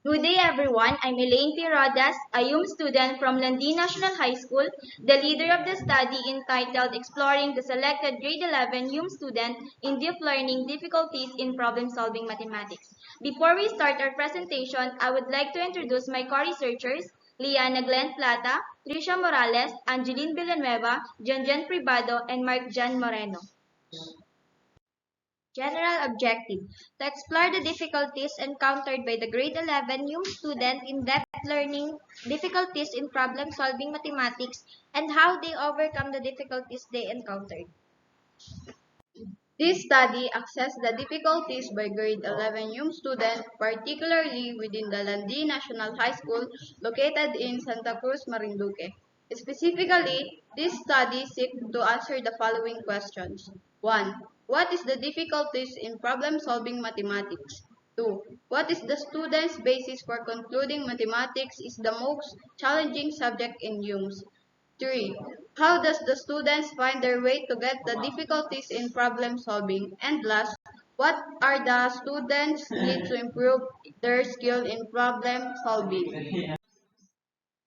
Good day everyone, I'm Elaine P. Rodas, a HUMSS student from Landi National High School, the leader of the study entitled Exploring the Selected Grade 11 HUMSS Student in Deep Learning Difficulties in Problem-Solving Mathematics. Before we start our presentation, I would like to introduce my co-researchers, Liana Glenn Plata, Tricia Morales, Angeline Villanueva, Janjan Privado, and Mark Jan Moreno. General objective: to explore the difficulties encountered by the grade 11 new student in depth learning difficulties in problem-solving mathematics and how they overcome the difficulties they encountered. This study assessed the difficulties by grade 11 young students, particularly within the Landi National High School located in Santa Cruz, Marinduque. Specifically, this study seeks to answer the following questions. 1. What is the difficulties in problem-solving mathematics? 2. What is the student's basis for concluding mathematics is the most challenging subject in UMS? 3. How does the students find their way to get the difficulties in problem solving? And last, what are the students need to improve their skill in problem solving?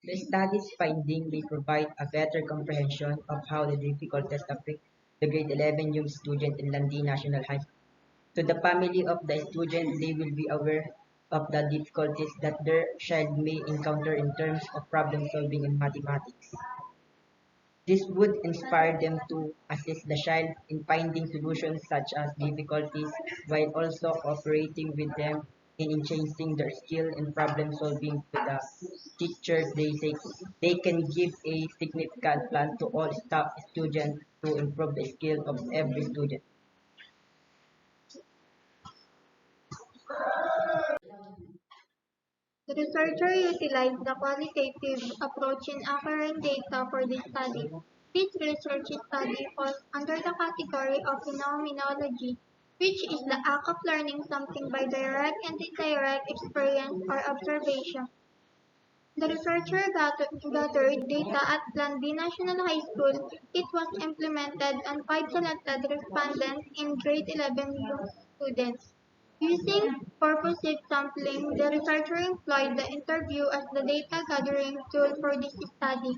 The study's finding may provide a better comprehension of how the difficulties affect the grade 11 young student in Landi National High School. To the family of the student, they will be aware of the difficulties that their child may encounter in terms of problem solving in mathematics. This would inspire them to assist the child in finding solutions such as difficulties while also cooperating with them in enhancing their skill in problem solving to the teachers they can give a significant plan to all staff students to improve the skill of every student. The researcher utilized the qualitative approach in acquiring data for this study. This research study falls under the category of phenomenology, which is the act of learning something by direct and indirect experience or observation. The researcher gathered data at Landi National High School. It was implemented on 5 selected respondents in grade 11 youth students. Using purposive sampling, the researcher employed the interview as the data gathering tool for this study.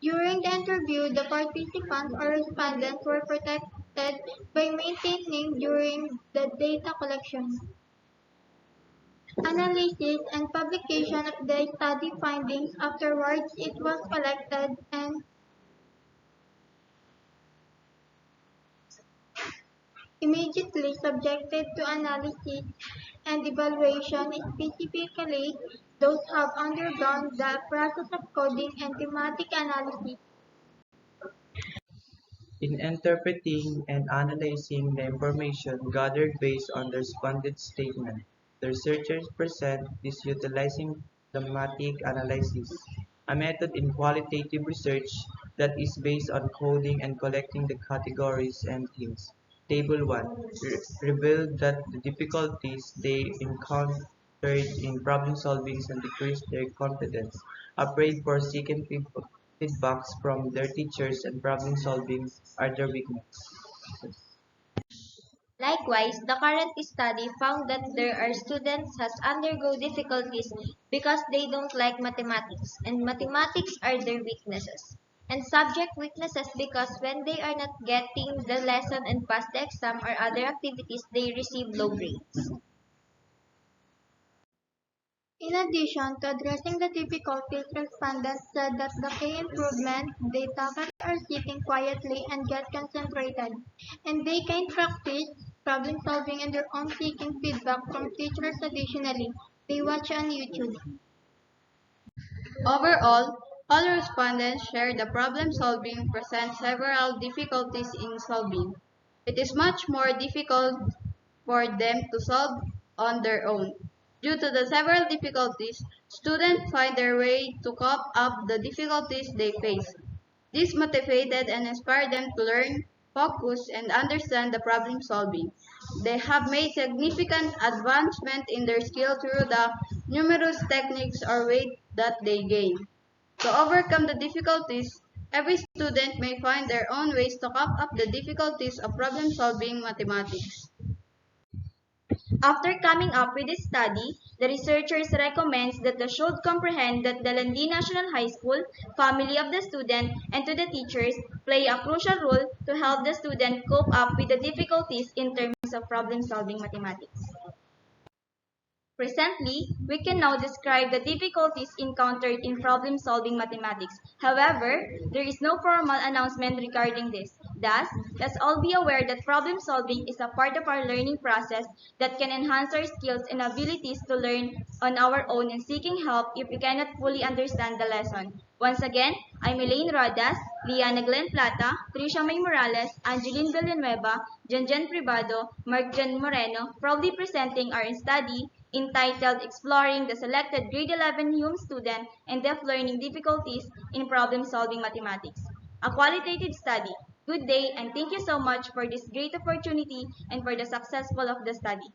During the interview, the participants or respondents were protected by maintaining during the data collection, analysis, and publication of the study findings. Afterwards, it was collected and immediately subjected to analysis and evaluation, specifically those who have undergone the process of coding and thematic analysis. In interpreting and analyzing the information gathered based on the respondent's statement, the researchers present this utilizing thematic analysis, a method in qualitative research that is based on coding and collecting the categories and themes. Table 1 revealed that the difficulties they encountered in problem solving and decreased their confidence, afraid for seeking feedbacks from their teachers and problem solving are their weaknesses. Likewise, the current study found that there are students has undergo difficulties because they don't like mathematics, and mathematics are their weaknesses. And subject weaknesses because when they are not getting the lesson and pass the exam or other activities, they receive low grades. In addition to addressing the difficulties, respondents said that the key improvement they tackle are sitting quietly and get concentrated, and they can practice problem solving and their own seeking feedback from teachers. Additionally, they watch on YouTube. Overall, all respondents share the problem solving present several difficulties in solving. It is much more difficult for them to solve on their own. Due to the several difficulties, students find their way to cope up the difficulties they face. This motivated and inspired them to learn, focus, and understand the problem solving. They have made significant advancement in their skill through the numerous techniques or ways that they gain. To overcome the difficulties, every student may find their own ways to cope up the difficulties of problem solving mathematics. After coming up with this study, the researchers recommends that the should comprehend that the Landi National High School, family of the student, and to the teachers play a crucial role to help the student cope up with the difficulties in terms of problem-solving mathematics. Presently, we can now describe the difficulties encountered in problem-solving mathematics. However, there is no formal announcement regarding this. Thus, let's all be aware that problem-solving is a part of our learning process that can enhance our skills and abilities to learn on our own and seeking help if we cannot fully understand the lesson. Once again, I'm Elaine Rodas, Liana Glenn Plata, Tricia May Morales, Angeline Villanueva, Janjan Privado, Mark Jan Moreno, proudly presenting our study entitled Exploring the Selected Grade 11 HUMSS Student and Deaf Learning Difficulties in Problem-Solving Mathematics, a qualitative study. Good day and thank you so much for this great opportunity and for the successful of the study.